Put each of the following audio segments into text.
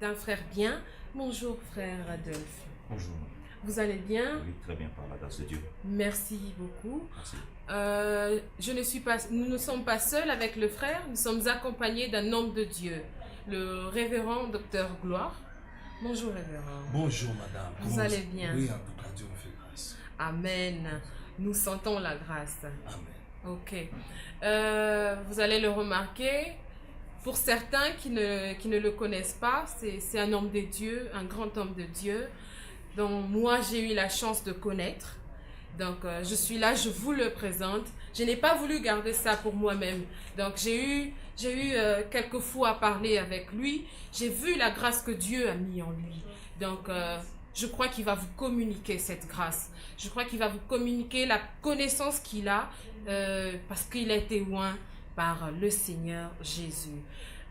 d'un frère bien. Bonjour frère Adolphe. Bonjour. Vous allez bien? Oui, très bien par la grâce de Dieu. Merci beaucoup. Merci. Nous ne sommes pas seuls avec le frère, nous sommes accompagnés d'un homme de Dieu, le révérend docteur Gloire. Bonjour révérend. Bonjour madame. Vous allez bien? Oui, en tout cas, Dieu me fait grâce. Amen. Nous sentons la grâce. Amen. Ok. Vous allez le remarquer, pour certains qui ne le connaissent pas, c'est un homme de Dieu, un grand homme de Dieu, dont moi j'ai eu la chance de connaître. Donc je suis là, je vous le présente. Je n'ai pas voulu garder ça pour moi-même. Donc j'ai eu quelques fois à parler avec lui. J'ai vu la grâce que Dieu a mis en lui. Donc je crois qu'il va vous communiquer cette grâce. Je crois qu'il va vous communiquer la connaissance qu'il a parce qu'il a été oint par le Seigneur Jésus.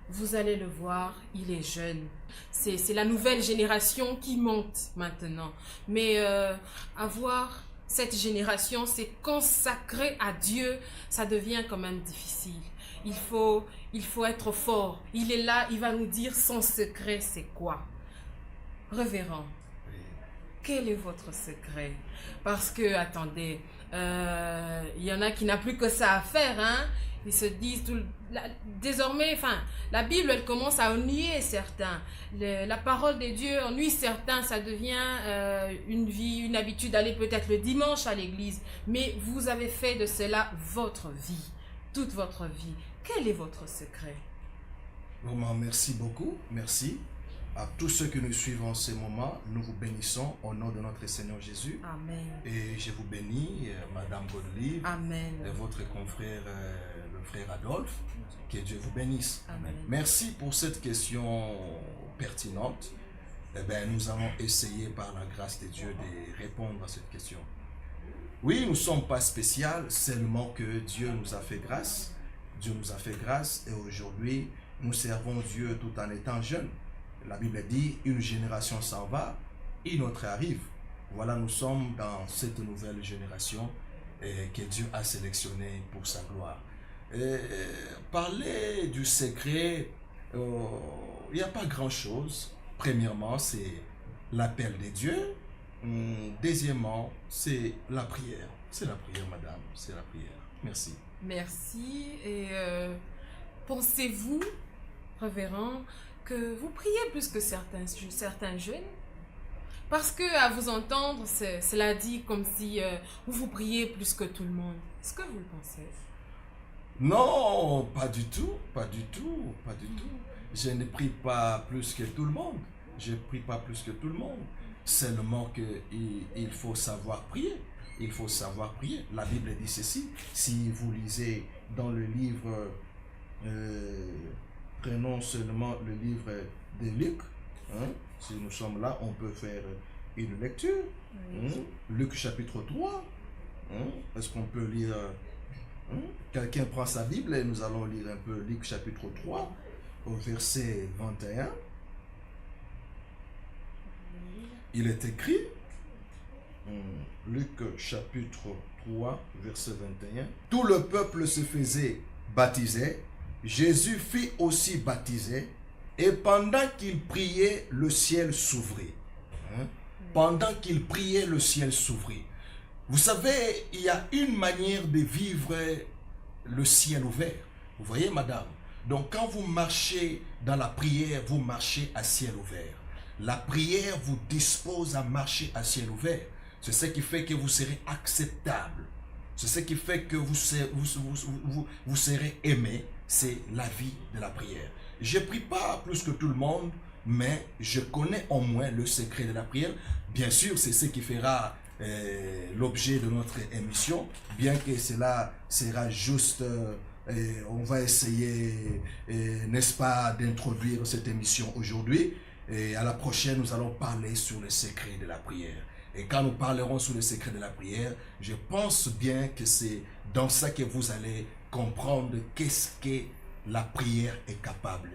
Vous allez le voir, il est jeune. C'est la nouvelle génération qui monte maintenant. Mais avoir cette génération, c'est consacré à Dieu, ça devient quand même difficile. Il faut être fort. Il est là, il va nous dire son secret, c'est quoi? Révérend, quel est votre secret? Parce que, attendez, il y en a qui n'ont plus que ça à faire, hein? Ils se disent, désormais, enfin, la Bible, elle commence à ennuyer certains. La parole de Dieu ennuie certains, ça devient une habitude d'aller peut-être le dimanche à l'église. Mais vous avez fait de cela votre vie, toute votre vie. Quel est votre secret? Vraiment, merci beaucoup. Merci. À tous ceux qui nous suivent en ce moment, nous vous bénissons au nom de notre Seigneur Jésus. Amen. Et je vous bénis, Madame Godelive, Amen. et votre confrère, le frère Adolphe. Que Dieu vous bénisse. Amen. Merci pour cette question pertinente. Eh bien, nous allons essayer par la grâce de Dieu de répondre à cette question. Oui, nous ne sommes pas spéciaux, seulement que Dieu nous a fait grâce. Dieu nous a fait grâce et aujourd'hui, nous servons Dieu tout en étant jeunes. La Bible dit, une génération s'en va, une autre arrive. Voilà, nous sommes dans cette nouvelle génération que Dieu a sélectionnée pour sa gloire. Parler du secret, il n'y a pas grand-chose. Premièrement, c'est l'appel de Dieu. Deuxièmement, c'est la prière. C'est la prière, madame, c'est la prière. Merci. Merci. Et pensez-vous, révérend, que vous priez plus que certains jeunes? Parce que à vous entendre, cela dit comme si vous priez plus que tout le monde. Est-ce que vous le pensez? Non, pas du tout, pas du tout, pas du tout. Je ne prie pas plus que tout le monde. Je ne prie pas plus que tout le monde. Seulement qu'il faut savoir prier. Il faut savoir prier. La Bible dit ceci. Si vous lisez dans le livre, prenons seulement le livre de Luc. Hein, si nous sommes là, on peut faire une lecture. Oui. Luc chapitre 3. Est-ce qu'on peut lire... Quelqu'un prend sa Bible et nous allons lire un peu Luc chapitre 3 au verset 21. Il est écrit, Luc chapitre 3 verset 21, tout le peuple se faisait baptiser, Jésus fit aussi baptiser, et pendant qu'il priait, le ciel s'ouvrit. Pendant qu'il priait, le ciel s'ouvrit. Vous savez, il y a une manière de vivre le ciel ouvert. Vous voyez, madame? Donc, quand vous marchez dans la prière, vous marchez à ciel ouvert. La prière vous dispose à marcher à ciel ouvert. C'est ce qui fait que vous serez acceptable. C'est ce qui fait que vous serez aimé. C'est la vie de la prière. Je ne prie pas plus que tout le monde, mais je connais au moins le secret de la prière. Bien sûr, c'est ce qui fera l'objet de notre émission, bien que cela sera juste, on va essayer, n'est-ce pas, d'introduire cette émission aujourd'hui, et à la prochaine, nous allons parler sur le secret de la prière. Et quand nous parlerons sur le secret de la prière, je pense bien que c'est dans ça que vous allez comprendre qu'est-ce que la prière est capable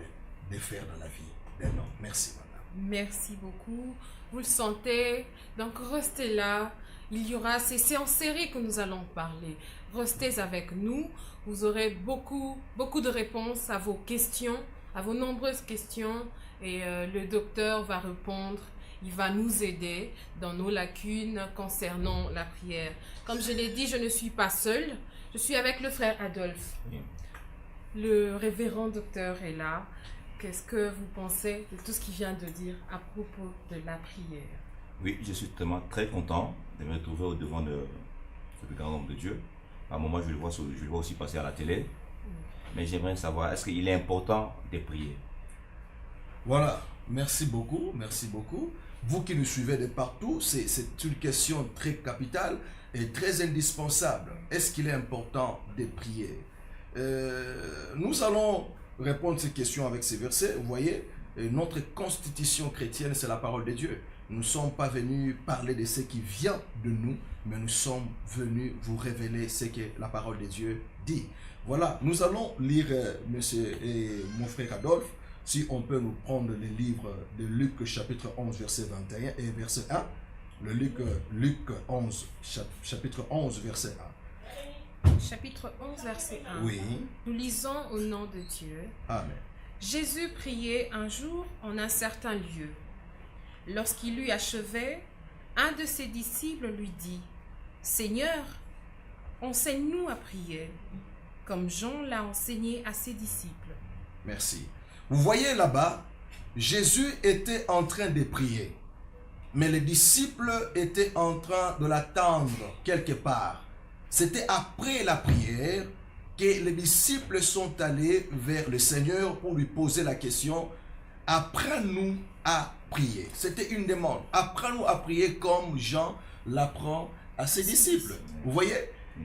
de faire dans la vie d'un homme. Merci, madame. Merci beaucoup. Vous le sentez? Donc restez là. Il y aura, c'est en série que nous allons parler. Restez avec nous. Vous aurez beaucoup de réponses à vos questions. à vos nombreuses questions et le docteur va répondre. Il va nous aider dans nos lacunes concernant la prière. Comme je l'ai dit, je ne suis pas seule. Je suis avec le frère Adolphe. Le révérend docteur est là. Qu'est-ce que vous pensez de tout ce qu'il vient de dire à propos de la prière? Oui, je suis tellement très content de me retrouver au devant de ce grand homme de Dieu. À un moment, je le vois aussi passer à la télé. Mais j'aimerais savoir, est-ce qu'il est important de prier? Voilà, merci beaucoup, merci beaucoup. Vous qui nous suivez de partout, c'est une question très capitale et très indispensable. Est-ce qu'il est important de prier? Nous allons répondre à ces questions avec ces versets. Vous voyez, notre constitution chrétienne, c'est la parole de Dieu. Nous ne sommes pas venus parler de ce qui vient de nous, mais nous sommes venus vous révéler ce que la parole de Dieu dit. Voilà, nous allons lire, monsieur et mon frère Adolphe, si on peut nous prendre le livre de Luc chapitre 11, verset 21 et verset 1. Le Luc 11, chapitre 11, verset 1. Chapitre 11, verset 1. Oui. Nous lisons au nom de Dieu. Amen. Jésus priait un jour en un certain lieu. Lorsqu'il eut achevé, un de ses disciples lui dit, « Seigneur, enseigne-nous à prier, comme Jean l'a enseigné à ses disciples. » Merci. Vous voyez là-bas, Jésus était en train de prier, mais les disciples étaient en train de l'attendre quelque part. C'était après la prière que les disciples sont allés vers le Seigneur pour lui poser la question « Apprends-nous à prier ». C'était une demande. Apprends-nous à prier comme Jean l'apprend à ses disciples. Vous voyez,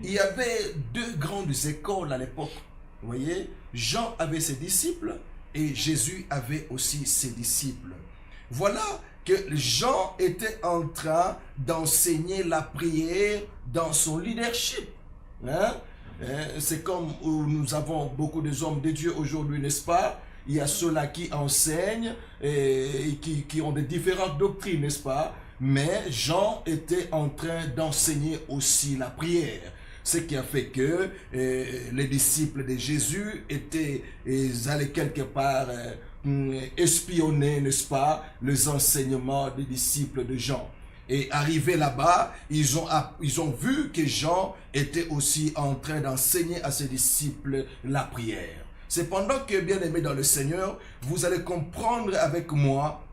il y avait deux grandes écoles à l'époque. Vous voyez, Jean avait ses disciples et Jésus avait aussi ses disciples. Voilà que Jean était en train d'enseigner la prière dans son leadership. C'est comme où nous avons beaucoup de hommes de Dieu aujourd'hui, n'est-ce pas? Il y a ceux-là qui enseignent et qui ont des différentes doctrines, n'est-ce pas? Mais Jean était en train d'enseigner aussi la prière. Ce qui a fait que les disciples de Jésus allaient quelque part espionner, n'est-ce pas, les enseignements des disciples de Jean. Et arrivés là-bas, ils ont vu que Jean était aussi en train d'enseigner à ses disciples la prière. Cependant que, bien-aimés dans le Seigneur, vous allez comprendre avec moi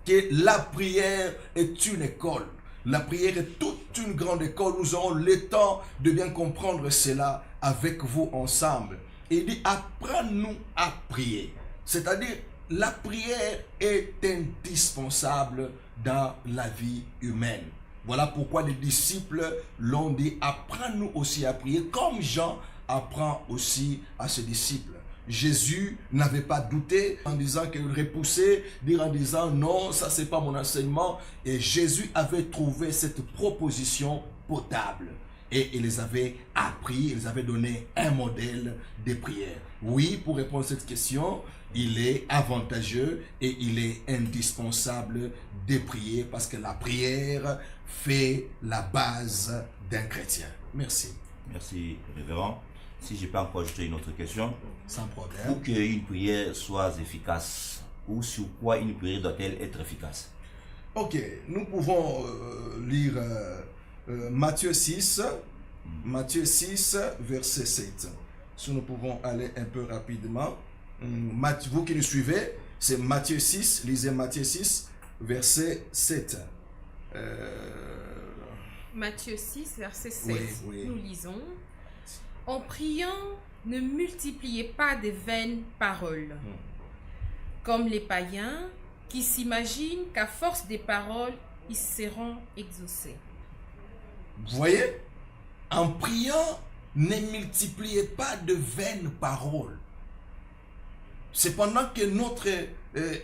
que la prière est une école. La prière est toute une grande école. Nous aurons le temps de bien comprendre cela avec vous ensemble. Et il dit, apprends-nous à prier. C'est-à-dire, la prière est indispensable dans la vie humaine. Voilà pourquoi les disciples l'ont dit, apprends-nous aussi à prier, comme Jean apprend aussi à ses disciples. Jésus n'avait pas douté en disant qu'il repoussait, dire en disant non, ça c'est pas mon enseignement. Et Jésus avait trouvé cette proposition potable. Et il les avait appris, il les avait donné un modèle de prière. Oui, pour répondre à cette question, il est avantageux et il est indispensable de prier parce que la prière fait la base d'un chrétien. Merci. Merci, révérend. Si je peux encore ajouter une autre question. Sans problème. Pour qu'une prière soit efficace, ou sur quoi une prière doit-elle être efficace? Ok, nous pouvons lire Matthieu 6, verset 7. Si nous pouvons aller un peu rapidement. Vous qui nous suivez, c'est Matthieu 6, lisez Matthieu 6, verset 7. Matthieu 6, verset 7, oui. Nous lisons. En priant, ne multipliez pas de vaines paroles, comme les païens qui s'imaginent qu'à force des paroles, ils seront exaucés. Vous voyez, en priant, ne multipliez pas de vaines paroles. C'est pendant que notre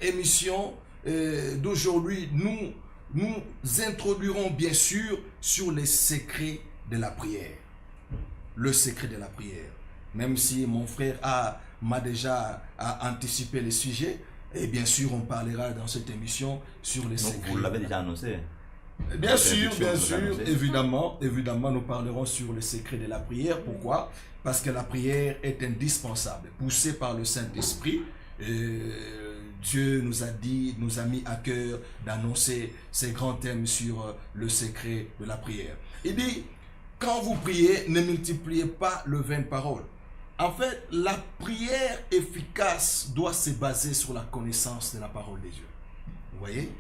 émission d'aujourd'hui, nous introduirons bien sûr sur les secrets de la prière. Le secret de la prière. Même si mon frère m'a déjà anticipé le sujet, et bien sûr on parlera dans cette émission sur les secrets. Vous l'avez déjà annoncé? Bien sûr, évidemment, nous parlerons sur le secret de la prière. Pourquoi? Parce que la prière est indispensable. Poussée par le Saint-Esprit, Dieu nous a dit, nous a mis à cœur d'annoncer ces grands thèmes sur le secret de la prière. Il dit, quand vous priez, ne multipliez pas le vain de parole. En fait, la prière efficace doit se baser sur la connaissance de la parole de Dieu. Vous voyez?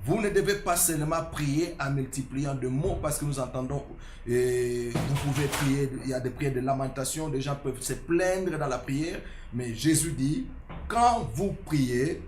Vous ne devez pas seulement prier en multipliant de mots, parce que nous entendons, vous pouvez prier, il y a des prières de lamentation, des gens peuvent se plaindre dans la prière, mais Jésus dit, quand vous priez,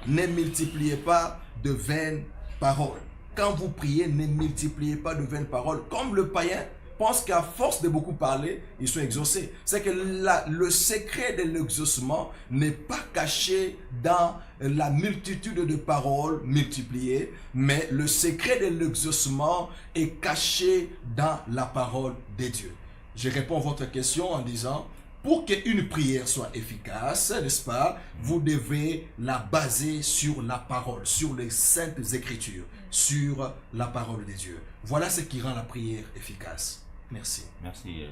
ne multipliez pas de vaines paroles. Quand vous priez, ne multipliez pas de vaines paroles. Comme le païen pense qu'à force de beaucoup parler, ils sont exaucés. C'est que le secret de l'exaucement n'est pas caché dans la multitude de paroles multipliées, mais le secret de l'exaucement est caché dans la parole de Dieu. Je réponds à votre question en disant, pour qu'une prière soit efficace, n'est-ce pas, vous devez la baser sur la parole, sur les saintes écritures, sur la parole de Dieu. Voilà ce qui rend la prière efficace. Merci. Merci.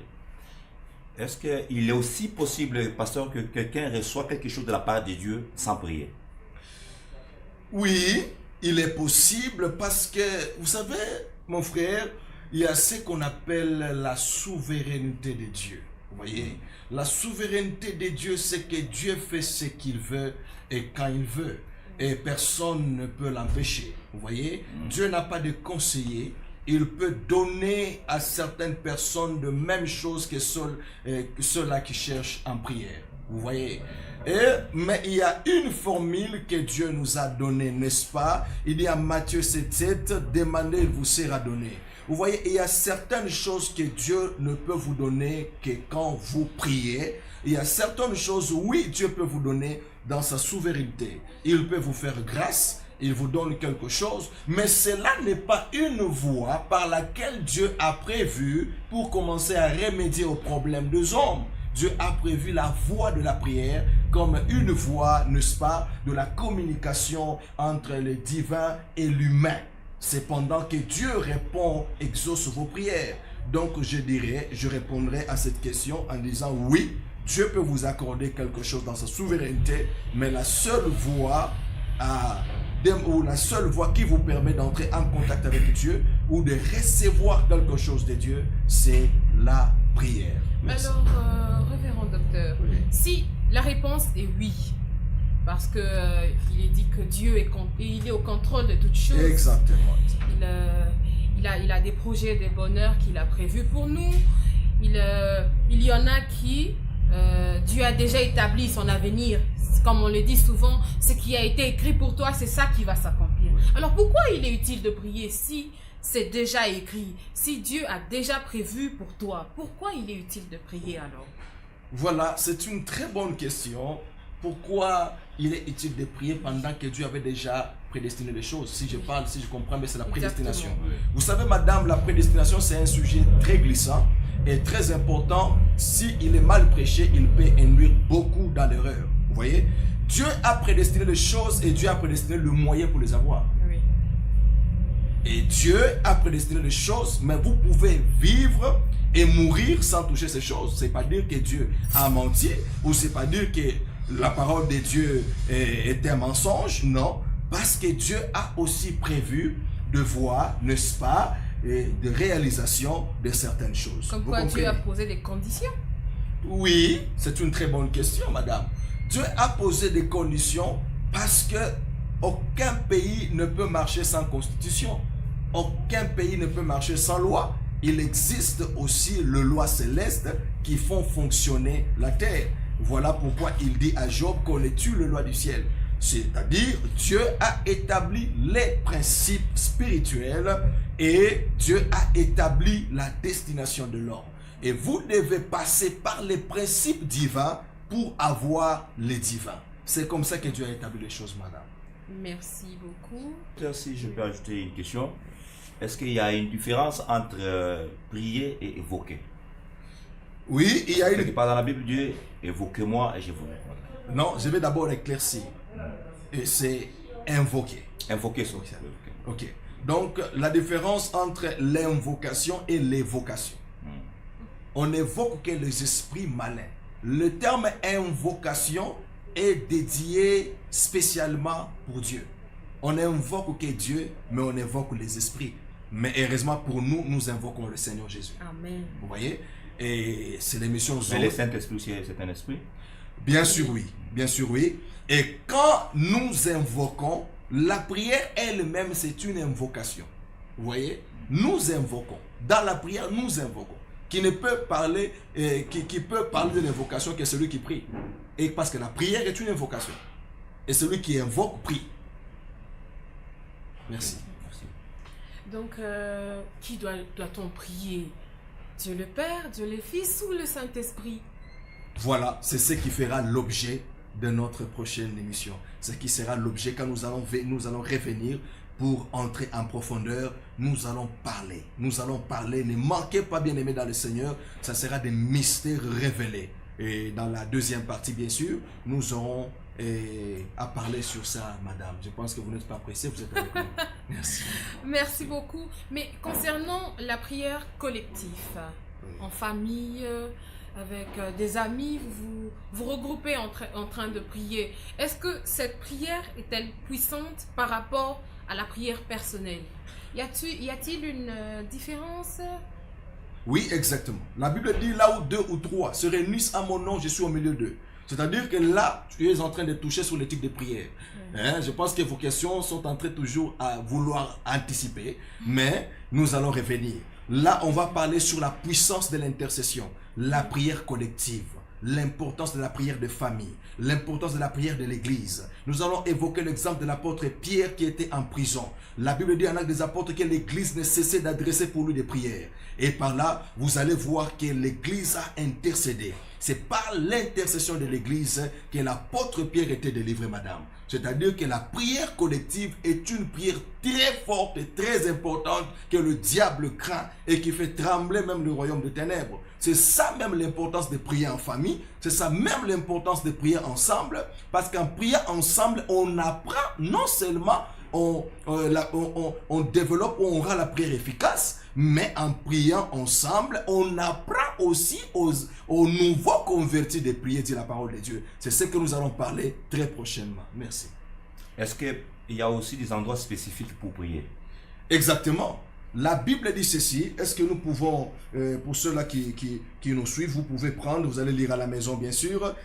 Est-ce qu'il est aussi possible, pasteur, que quelqu'un reçoit quelque chose de la part de Dieu sans prier? Oui, il est possible parce que, vous savez, mon frère, il y a ce qu'on appelle la souveraineté de Dieu. Vous voyez, la souveraineté de Dieu, c'est que Dieu fait ce qu'il veut et quand il veut. Et personne ne peut l'empêcher. Vous voyez, Dieu n'a pas de conseiller. Il peut donner à certaines personnes de même chose que ceux-là qui cherchent en prière. Vous voyez. Mais il y a une formule que Dieu nous a donnée, n'est-ce pas? Il dit à Matthieu 7,7, demandez, il vous sera donné. Vous voyez, il y a certaines choses que Dieu ne peut vous donner que quand vous priez. Il y a certaines choses, oui, Dieu peut vous donner dans sa souveraineté. Il peut vous faire grâce. Il vous donne quelque chose, mais cela n'est pas une voie par laquelle Dieu a prévu pour commencer à remédier aux problèmes des hommes. Dieu a prévu la voie de la prière comme une voie, n'est-ce pas, de la communication entre le divin et l'humain. C'est pendant que Dieu répond, exauce vos prières. Donc je répondrai à cette question en disant oui, Dieu peut vous accorder quelque chose dans sa souveraineté, mais la seule voie ou la seule voie qui vous permet d'entrer en contact avec Dieu ou de recevoir quelque chose de Dieu, c'est la prière. Merci. Alors, révérend docteur, Oui. si la réponse est oui, parce que il est dit que Dieu il est au contrôle de toutes choses. Exactement. Il a des projets de bonheur qu'il a prévus pour nous. Il y en a qui Dieu a déjà établi son avenir. Comme on le dit souvent, ce qui a été écrit pour toi, c'est ça qui va s'accomplir. Oui. Alors pourquoi il est utile de prier si c'est déjà écrit? Si Dieu a déjà prévu pour toi, pourquoi il est utile de prier alors? Voilà, c'est une très bonne question. Pourquoi il est utile de prier pendant que Dieu avait déjà prédestiné les choses? Si je comprends, mais c'est la prédestination. Exactement. Vous savez, madame, la prédestination, c'est un sujet très glissant et très important. S'il est mal prêché, il peut induire beaucoup dans l'erreur. Vous voyez, Dieu a prédestiné les choses et Dieu a prédestiné le moyen pour les avoir. Oui. Et Dieu a prédestiné les choses, mais vous pouvez vivre et mourir sans toucher ces choses. C'est pas dire que Dieu a menti, ou c'est pas dire que la parole de Dieu est un mensonge. Non, parce que Dieu a aussi prévu de voir, n'est-ce pas, de réalisation de certaines choses. Comme quoi Dieu a posé des conditions? Oui, c'est une très bonne question, madame. Dieu a posé des conditions parce que aucun pays ne peut marcher sans constitution. Aucun pays ne peut marcher sans loi. Il existe aussi les lois célestes qui font fonctionner la terre. Voilà pourquoi il dit à Job, connais-tu les lois du ciel? C'est-à-dire, Dieu a établi les principes spirituels et Dieu a établi la destination de l'homme. Et vous devez passer par les principes divins pour avoir les divins. C'est comme ça que Dieu a établi les choses, madame. Merci beaucoup. Si je peux ajouter une question, est-ce qu'il y a une différence entre prier et évoquer? Oui, il y a Quelque une... part dans la Bible, Dieu, évoquez-moi et je vous réponds. Non, je vais d'abord éclaircir. Et c'est invoquer. Invoquer ça. Ok. Donc, la différence entre l'invocation et l'évocation. On évoque que les esprits malins. Le terme invocation est dédié spécialement pour Dieu. On invoque Dieu, mais on invoque les esprits. Mais heureusement pour nous, nous invoquons le Seigneur Jésus. Amen. Vous voyez? Et c'est l'émission Mais le Saint-Esprit aussi, c'est un esprit? Bien sûr, oui. Bien sûr, oui. Et quand nous invoquons, la prière elle-même, c'est une invocation. Vous voyez? Nous invoquons. Dans la prière, nous invoquons. Qui ne peut parler, qui peut parler de l'invocation que celui qui prie. Et parce que la prière est une invocation. Et celui qui invoque prie. Merci. Donc, qui doit-on prier? Dieu le Père, Dieu le Fils ou le Saint-Esprit? Voilà, c'est ce qui fera l'objet de notre prochaine émission. Ce qui sera l'objet quand nous allons revenir pour entrer en profondeur. Nous allons parler. Nous allons parler. Ne manquez pas, bien-aimés dans le Seigneur. Ça sera des mystères révélés. Et dans la deuxième partie, bien sûr, nous aurons à parler sur ça, madame. Je pense que vous n'êtes pas pressée, vous êtes avec nous. Merci. Merci beaucoup. Mais concernant la prière collective, en famille, avec des amis, vous regroupez en train de prier. Est-ce que cette prière est-elle puissante par rapport à la prière personnelle? Y a-t-il une différence? Oui, exactement. La Bible dit là où 2 ou 3 se réunissent à mon nom, je suis au milieu d'eux. C'est-à-dire que là, tu es en train de toucher sur l'éthique de prière. Je pense que vos questions sont en train toujours à vouloir anticiper, mais nous allons revenir. Là, on va parler sur la puissance de l'intercession, la prière collective, l'importance de la prière de famille, l'importance de la prière de l'église. Nous allons évoquer l'exemple de l'apôtre Pierre qui était en prison. La Bible dit en Actes des Apôtres que l'église ne cessait d'adresser pour lui des prières. Et par là, vous allez voir que l'église a intercédé. C'est par l'intercession de l'église que l'apôtre Pierre était délivré, madame. C'est-à-dire que la prière collective est une prière très forte et très importante que le diable craint et qui fait trembler même le royaume de ténèbres. C'est ça même l'importance de prier en famille. C'est ça même l'importance de prier ensemble. Parce qu'en priant ensemble, on apprend non seulement on développe ou on rend la prière efficace, mais en priant ensemble, on apprend aussi aux nouveaux convertis de prier, dit la parole de Dieu. C'est ce que nous allons parler très prochainement. Merci. Est-ce qu'il y a aussi des endroits spécifiques pour prier? Exactement. La Bible dit ceci. Est-ce que nous pouvons, pour ceux-là qui nous suivent, vous pouvez prendre, vous allez lire à la maison bien sûr.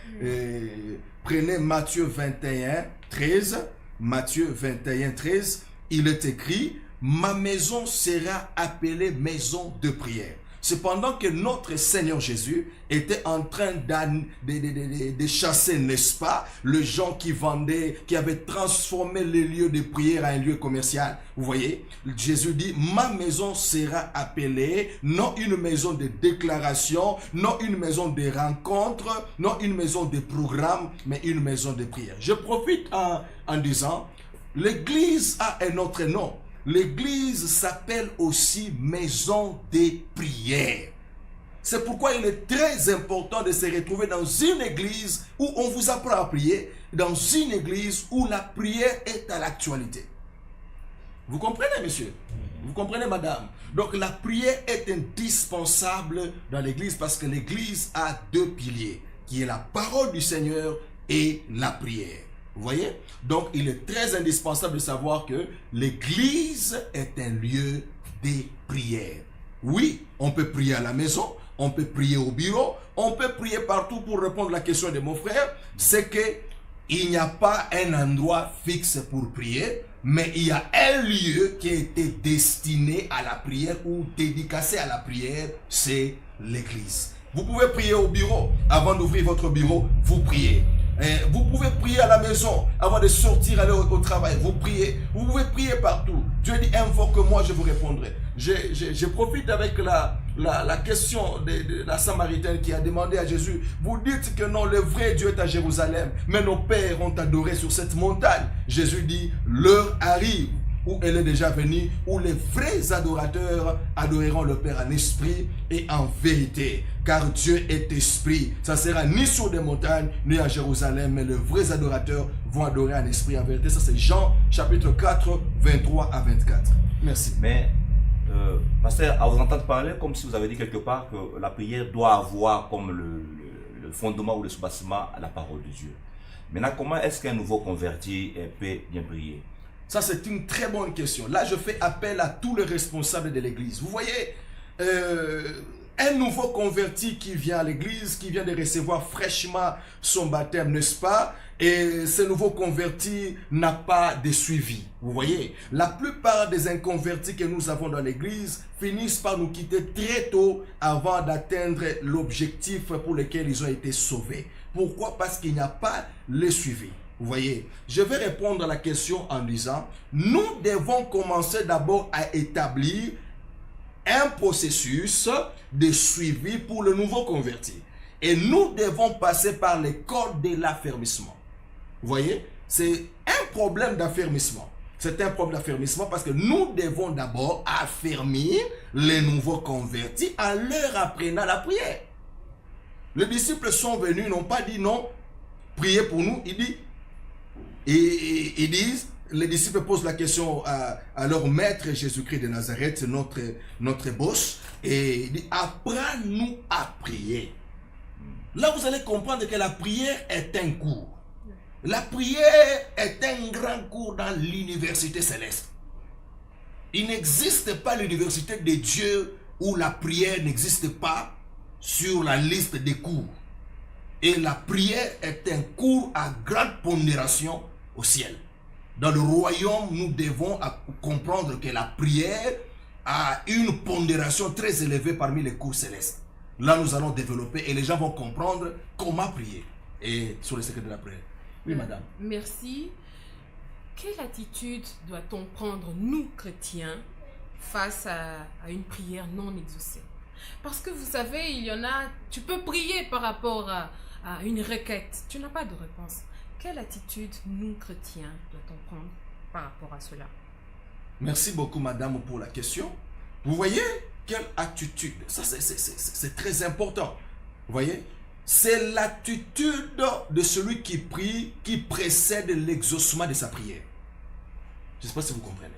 Prenez Matthieu 21, 13. Matthieu 21, 13. Il est écrit: ma maison sera appelée maison de prière. Cependant que notre Seigneur Jésus était en train de chasser, n'est-ce pas, les gens qui vendaient, qui avaient transformé les lieux de prière en un lieu commercial. Vous voyez, Jésus dit: ma maison sera appelée, non une maison de déclaration, non une maison de rencontre, non une maison de programme, mais une maison de prière. Je profite en disant, l'église a un autre nom. L'église s'appelle aussi maison des prières. C'est pourquoi il est très important de se retrouver dans une église où on vous apprend à prier, dans une église où la prière est à l'actualité. Vous comprenez, monsieur? Vous comprenez, madame? Donc la prière est indispensable dans l'église parce que l'église a 2 piliers, qui est la parole du Seigneur et la prière. Vous voyez? Donc, il est très indispensable de savoir que l'église est un lieu de prière. Oui, on peut prier à la maison, on peut prier au bureau, on peut prier partout. Pour répondre à la question de mon frère, c'est que il n'y a pas un endroit fixe pour prier, mais il y a un lieu qui a été destiné à la prière ou dédicacé à la prière, c'est l'église. Vous pouvez prier au bureau. Avant d'ouvrir votre bureau, vous priez. Vous pouvez prier à la maison avant de sortir, aller au travail. Vous priez. Vous pouvez prier partout. Dieu dit: invoque-moi, je vous répondrai. Je profite avec la question de la Samaritaine qui a demandé à Jésus: vous dites que non, le vrai Dieu est à Jérusalem, mais nos pères ont adoré sur cette montagne. Jésus dit: l'heure arrive où elle est déjà venue, où les vrais adorateurs adoreront le Père en esprit et en vérité. Car Dieu est esprit. Ça sera ni sur des montagnes, ni à Jérusalem, mais les vrais adorateurs vont adorer en esprit et en vérité. Ça, c'est Jean, chapitre 4, 23 à 24. Merci. Mais, pasteur, à vous entendre parler, comme si vous avez dit quelque part que la prière doit avoir comme le fondement ou le soubassement à la parole de Dieu. Maintenant, comment est-ce qu'un nouveau converti peut bien prier? Ça, c'est une très bonne question. Là, je fais appel à tous les responsables de l'église. Vous voyez, un nouveau converti qui vient à l'église, qui vient de recevoir fraîchement son baptême, n'est-ce pas? Et ce nouveau converti n'a pas de suivi. Vous voyez, la plupart des inconvertis que nous avons dans l'église finissent par nous quitter très tôt avant d'atteindre l'objectif pour lequel ils ont été sauvés. Pourquoi? Parce qu'il n'y a pas le suivi. Vous voyez, je vais répondre à la question en disant, nous devons commencer d'abord à établir un processus de suivi pour le nouveau converti. Et nous devons passer par l'école de l'affermissement. Vous voyez, c'est un problème d'affermissement. C'est un problème d'affermissement parce que nous devons d'abord affermir les nouveaux convertis en leur apprenant la prière. Les disciples sont venus, ils n'ont pas dit non, priez pour nous. Ils disent, les disciples posent la question à leur maître Jésus-Christ de Nazareth, notre boss, et il dit, apprends-nous à prier. Là, vous allez comprendre que la prière est un cours. La prière est un grand cours dans l'université céleste. Il n'existe pas l'université de Dieu où la prière n'existe pas sur la liste des cours. Et la prière est un cours à grande pondération au ciel. Dans le royaume, nous devons comprendre que la prière a une pondération très élevée parmi les cours célestes. Là, nous allons développer et les gens vont comprendre comment prier. Et sur le secret de la prière. Oui, madame. Merci. Quelle attitude doit-on prendre, nous, chrétiens, face à une prière non exaucée? Parce que vous savez, il y en a, tu peux prier par rapport à une requête. Tu n'as pas de réponse. Quelle attitude, nous, chrétiens, doit-on prendre par rapport à cela? Merci beaucoup, madame, pour la question. Vous voyez, quelle attitude? Ça, c'est très important. Vous voyez? C'est l'attitude de celui qui prie qui précède l'exaucement de sa prière. Je ne sais pas si vous comprenez.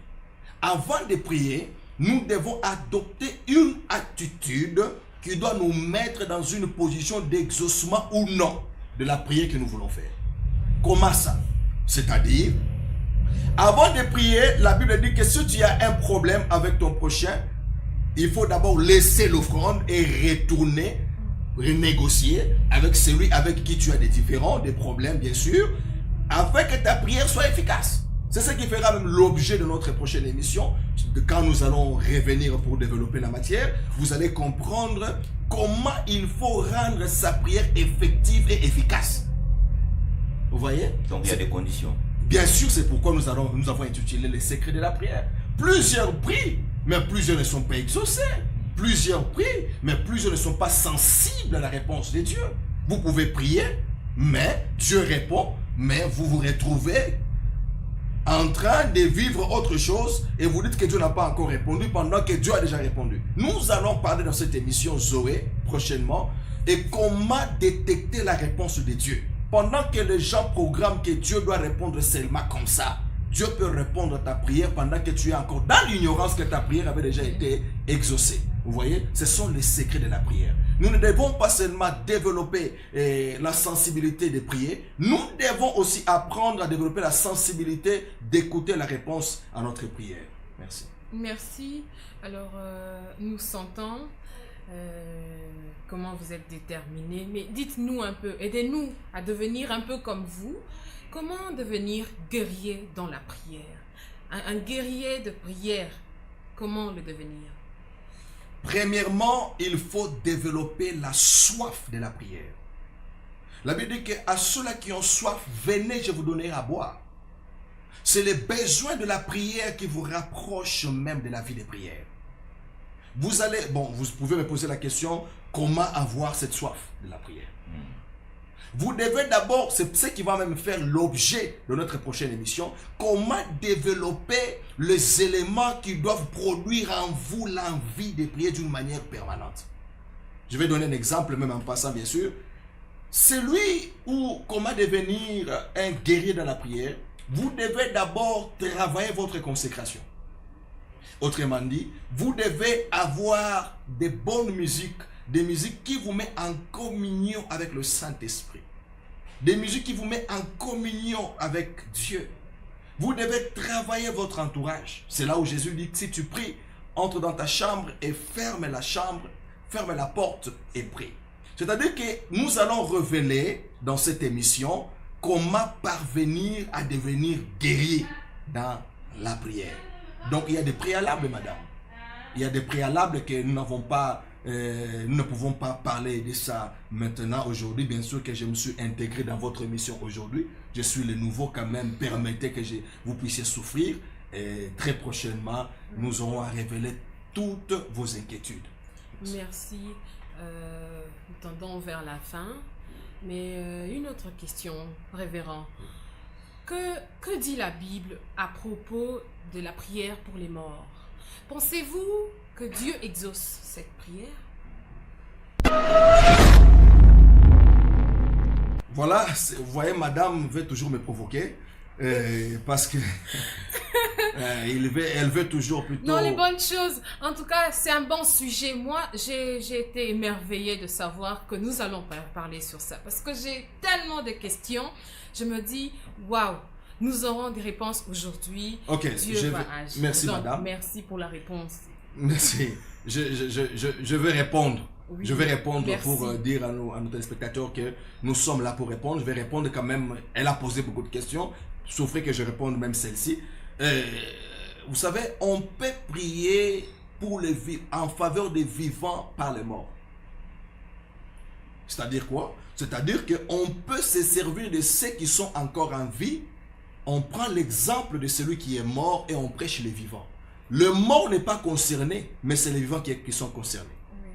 Avant de prier, nous devons adopter une attitude qui doit nous mettre dans une position d'exaucement ou non de la prière que nous voulons faire. Comment ça? C'est-à-dire, avant de prier, la Bible dit que si tu as un problème avec ton prochain, il faut d'abord laisser l'offrande et retourner, renégocier avec celui avec qui tu as des différends, des problèmes bien sûr, afin que ta prière soit efficace. C'est ce qui fera même l'objet de notre prochaine émission. Quand nous allons revenir pour développer la matière, vous allez comprendre comment il faut rendre sa prière effective et efficace. Vous voyez? Donc il y a des conditions. Bien sûr, c'est pourquoi nous avons intitulé les secrets de la prière. Plusieurs prient, mais plusieurs ne sont pas exaucés. Plusieurs prient, mais plusieurs ne sont pas sensibles à la réponse de Dieu. Vous pouvez prier, mais Dieu répond, mais vous vous retrouvez en train de vivre autre chose et vous dites que Dieu n'a pas encore répondu pendant que Dieu a déjà répondu. Nous allons parler dans cette émission Zoé prochainement et comment détecter la réponse de Dieu. Pendant que les gens programment que Dieu doit répondre seulement comme ça, Dieu peut répondre à ta prière pendant que tu es encore dans l'ignorance que ta prière avait déjà été exaucée. Vous voyez, ce sont les secrets de la prière. Nous ne devons pas seulement développer la sensibilité de prier, nous devons aussi apprendre à développer la sensibilité d'écouter la réponse à notre prière. Merci. Merci. Alors, nous sentons comment vous êtes déterminés, mais dites-nous un peu, aidez-nous à devenir un peu comme vous. Comment devenir guerrier dans la prière? Un guerrier de prière, comment le devenir? Premièrement, il faut développer la soif de la prière. La Bible dit qu'à ceux-là qui ont soif, venez, je vous donnerai à boire. C'est le besoin de la prière qui vous rapproche même de la vie de prière. Vous pouvez me poser la question, comment avoir cette soif de la prière? Vous devez d'abord, c'est ce qui va même faire l'objet de notre prochaine émission, comment développer les éléments qui doivent produire en vous l'envie de prier d'une manière permanente. Je vais donner un exemple, même en passant bien sûr. Celui ou comment devenir un guerrier dans la prière, vous devez d'abord travailler votre consécration. Autrement dit, vous devez avoir des bonnes musiques, des musiques qui vous mettent en communion avec le Saint-Esprit. des musiques qui vous mettent en communion avec Dieu. Vous devez travailler votre entourage. C'est là où Jésus dit que si tu pries, entre dans ta chambre et ferme la porte et prie. C'est-à-dire que nous allons révéler dans cette émission comment parvenir à devenir guéri dans la prière. Donc il y a des préalables, madame. Il y a des préalables que nous n'avons pas, nous ne pouvons pas parler de ça maintenant, aujourd'hui. Bien sûr que je me suis intégré dans votre émission aujourd'hui. Je suis le nouveau quand même. Permettez que vous puissiez souffrir. Et très prochainement, nous aurons à révéler toutes vos inquiétudes. Merci. Nous tendons vers la fin. Mais une autre question, révérend. Que dit la Bible à propos de la prière pour les morts? Pensez-vous que Dieu exauce cette prière? Voilà, vous voyez, madame veut toujours me provoquer. Parce que elle veut toujours plutôt... Non, les bonnes choses. En tout cas, c'est un bon sujet. Moi, j'ai été émerveillée de savoir que nous allons parler sur ça. Parce que j'ai tellement de questions. Je me dis, waouh, nous aurons des réponses aujourd'hui. Ok, Dieu va agir. Merci, donc, madame. Merci pour la réponse. Merci. Je vais répondre. Oui, je vais répondre merci. pour dire à nos téléspectateurs que nous sommes là pour répondre. Je vais répondre quand même. Elle a posé beaucoup de questions. Souffrez que je réponde même celle-ci. Vous savez, on peut prier en faveur des vivants par les morts. C'est-à-dire quoi? C'est-à-dire qu'on peut se servir de ceux qui sont encore en vie. On prend l'exemple de celui qui est mort et on prêche les vivants. Le mort n'est pas concerné, mais c'est les vivants qui sont concernés. Oui.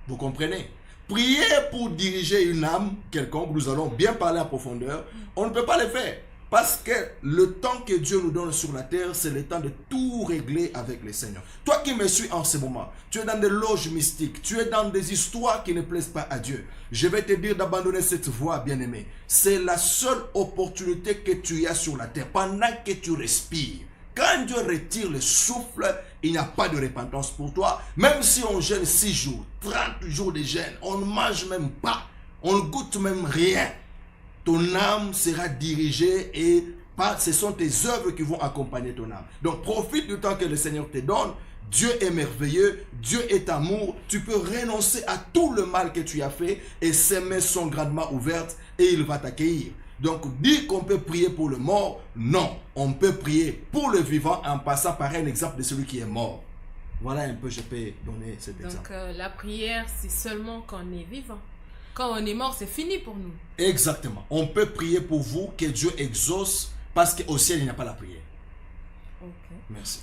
Vous comprenez? Prier pour diriger une âme quelconque, nous allons bien parler en profondeur, on ne peut pas le faire. Parce que le temps que Dieu nous donne sur la terre, c'est le temps de tout régler avec le Seigneur. Toi qui me suis en ce moment, tu es dans des loges mystiques, tu es dans des histoires qui ne plaisent pas à Dieu. Je vais te dire d'abandonner cette voie, bien-aimé. C'est la seule opportunité que tu as sur la terre, pendant que tu respires. Quand Dieu retire le souffle, il n'y a pas de repentance pour toi. Même si on jeûne 6 jours, 30 jours de jeûne, on ne mange même pas, on ne goûte même rien. Ton âme sera dirigée et ce sont tes œuvres qui vont accompagner ton âme. Donc profite du temps que le Seigneur te donne. Dieu est merveilleux, Dieu est amour. Tu peux renoncer à tout le mal que tu as fait et ses mains sont grandement ouvertes et il va t'accueillir. Donc dire qu'on peut prier pour le mort, non. On peut prier pour le vivant en passant par un exemple de celui qui est mort. Voilà un peu, je peux donner cet exemple. Donc la prière, c'est seulement quand on est vivant. Quand on est mort, c'est fini pour nous. Exactement. On peut prier pour vous, que Dieu exauce, parce qu'au ciel, il n'y a pas la prière. Ok. Merci.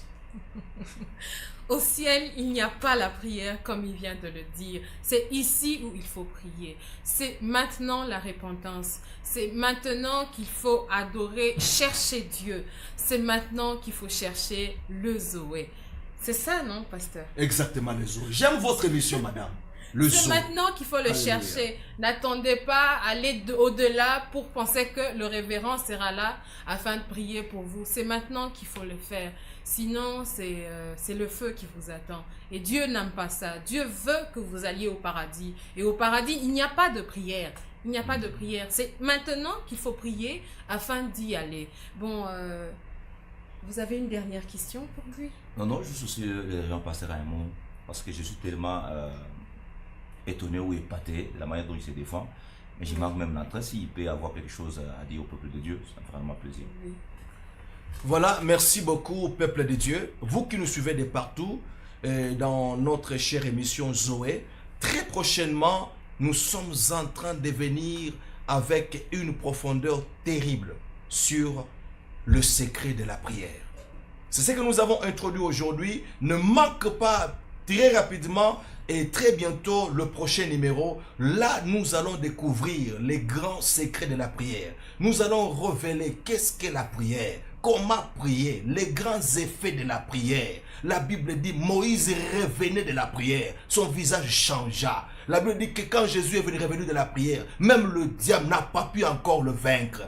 Au ciel, il n'y a pas la prière, comme il vient de le dire. C'est ici où il faut prier. C'est maintenant la repentance. C'est maintenant qu'il faut adorer, chercher Dieu. C'est maintenant qu'il faut chercher le Zoé. C'est ça, non, pasteur? Exactement, le Zoé. J'aime votre émission, madame. C'est maintenant qu'il faut le chercher. N'attendez pas à aller au-delà pour penser que le révérend sera là afin de prier pour vous. C'est maintenant qu'il faut le faire. Sinon, c'est le feu qui vous attend. Et Dieu n'aime pas ça. Dieu veut que vous alliez au paradis. Et au paradis, il n'y a pas de prière. Il n'y a pas de prière. C'est maintenant qu'il faut prier afin d'y aller. Bon, vous avez une dernière question pour lui? Non, juste aussi, j'en passerai un mot. Parce que je suis tellement... étonné ou épaté de la manière dont il se défend. Mais j'ai même l'entrée, s'il peut avoir quelque chose à dire au peuple de Dieu, ça me fera vraiment plaisir. Oui. Voilà, merci beaucoup au peuple de Dieu. Vous qui nous suivez de partout, dans notre chère émission Zoé, très prochainement, nous sommes en train de venir avec une profondeur terrible sur le secret de la prière. C'est ce que nous avons introduit aujourd'hui. Ne manque pas très rapidement et très bientôt le prochain numéro. Là, nous allons découvrir les grands secrets de la prière. Nous allons révéler qu'est-ce qu'est la prière, comment prier, les grands effets de la prière. La Bible dit Moïse revenait de la prière, son visage changea. La Bible dit que quand Jésus est revenu de la prière, même le diable n'a pas pu encore le vaincre.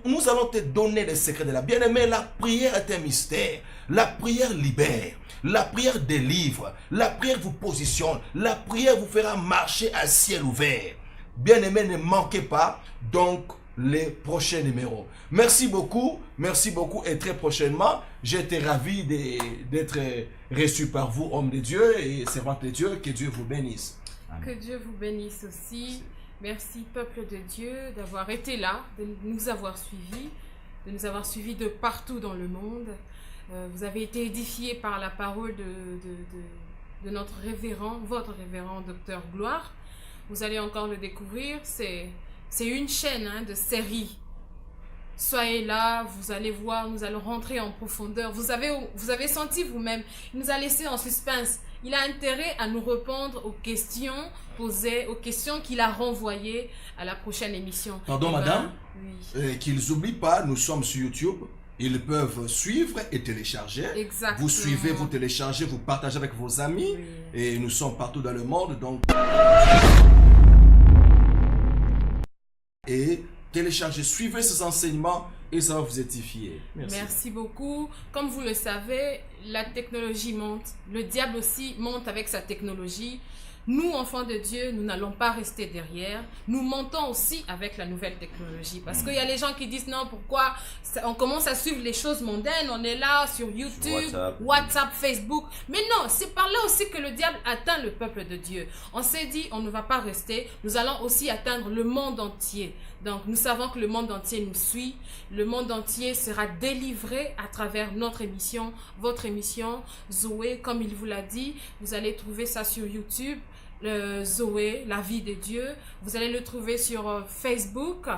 Nous allons te donner les secrets de la bien-aimée. La prière est un mystère. La prière libère. La prière délivre. La prière vous positionne. La prière vous fera marcher à ciel ouvert. Bien aimé, ne manquez pas donc les prochains numéros. Merci beaucoup et très prochainement, j'ai été ravi d'être reçu par vous, hommes de Dieu et servantes de Dieu. Que Dieu vous bénisse. Que Dieu vous bénisse aussi. Merci, peuple de Dieu, d'avoir été là, de nous avoir suivis de partout dans le monde. Vous avez été édifiés par la parole de notre révérend, votre révérend docteur Gloire. Vous allez encore le découvrir. C'est une chaîne de séries. Soyez là, vous allez voir, nous allons rentrer en profondeur. Vous avez senti vous-même, il nous a laissé en suspense. Il a intérêt à nous répondre aux questions posées, aux questions qu'il a renvoyées à la prochaine émission. Pardon, madame, oui. Qu'ils n'oublient pas, nous sommes sur YouTube. Ils peuvent suivre et télécharger. Exactement. Vous suivez, vous téléchargez, vous partagez avec vos amis. Oui. Et nous sommes partout dans le monde. Donc... Et téléchargez, suivez ces enseignements et ça va vous édifier. Merci beaucoup. Comme vous le savez, la technologie monte. Le diable aussi monte avec sa technologie. Nous, enfants de Dieu, nous n'allons pas rester derrière. Nous montons aussi avec la nouvelle technologie. Parce qu'il y a les gens qui disent non, pourquoi on commence à suivre les choses mondaines. On est là sur YouTube, WhatsApp, Facebook. Mais non, c'est par là aussi que le diable atteint le peuple de Dieu. On s'est dit, on ne va pas rester. Nous allons aussi atteindre le monde entier. Donc, nous savons que le monde entier nous suit. Le monde entier sera délivré à travers notre émission, votre émission, Zoé, comme il vous l'a dit. Vous allez trouver ça sur YouTube. Zoé, la vie de Dieu. Vous allez le trouver sur Facebook,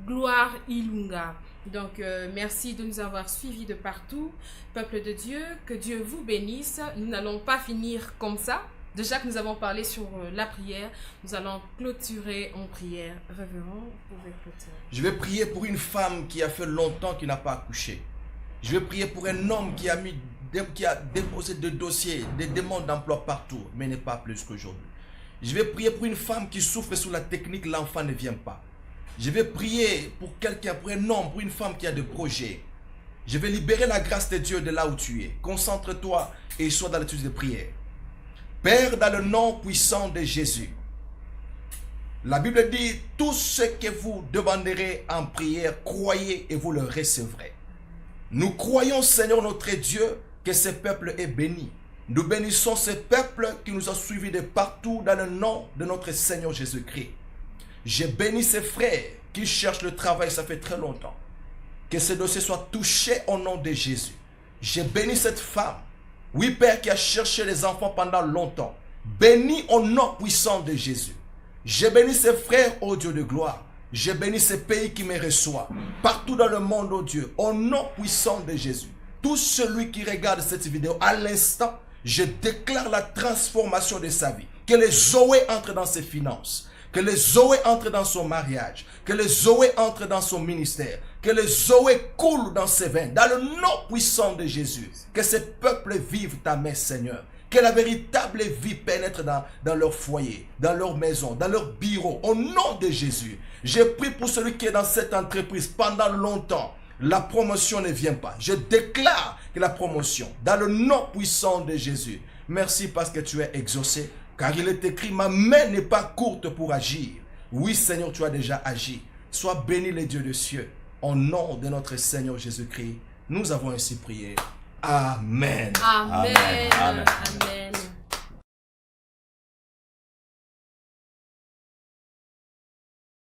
Gloire Ilunga. Donc, merci de nous avoir suivis de partout. Peuple de Dieu, que Dieu vous bénisse. Nous n'allons pas finir comme ça. Déjà que nous avons parlé sur la prière, nous allons clôturer en prière. Révérend, vous pouvez clôturer. Je vais prier pour une femme qui a fait longtemps qu'il n'a pas accouché. Je vais prier pour un homme qui a déposé des dossiers, des demandes d'emploi partout, mais n'est pas plus qu'aujourd'hui. Je vais prier pour une femme qui souffre sous la technique, l'enfant ne vient pas. Je vais prier pour quelqu'un, pour un homme, pour une femme qui a des projets. Je vais libérer la grâce de Dieu de là où tu es. Concentre-toi et sois dans l'étude de prière. Père, dans le nom puissant de Jésus, la Bible dit, tout ce que vous demanderez en prière, croyez et vous le recevrez. Nous croyons, Seigneur notre Dieu, que ce peuple est béni. Nous bénissons ce peuple qui nous a suivis de partout dans le nom de notre Seigneur Jésus-Christ. J'ai béni ces frères qui cherchent le travail, ça fait très longtemps. Que ce dossier soit touché au nom de Jésus. J'ai béni cette femme, oui Père, qui a cherché les enfants pendant longtemps. Béni au nom puissant de Jésus. J'ai béni ces frères, ô Dieu de gloire. J'ai béni ces pays qui me reçoivent. Partout dans le monde, ô Dieu, au nom puissant de Jésus. Tout celui qui regarde cette vidéo, à l'instant, je déclare la transformation de sa vie. Que les Zoé entrent dans ses finances. Que les Zoé entrent dans son mariage. Que les Zoé entrent dans son ministère. Que les Zoé coulent dans ses veines. Dans le nom puissant de Jésus. Que ces peuples vivent ta main, Seigneur. Que la véritable vie pénètre dans leur foyer, dans leur maison, dans leur bureau. Au nom de Jésus. Je prie pour celui qui est dans cette entreprise pendant longtemps. La promotion ne vient pas. Je déclare que la promotion, dans le nom puissant de Jésus. Merci parce que tu es exaucé. Car il est écrit, ma main n'est pas courte pour agir. Oui, Seigneur, tu as déjà agi. Sois béni les dieux des cieux. Au nom de notre Seigneur Jésus-Christ, nous avons ainsi prié. Amen. Amen. Amen. Amen.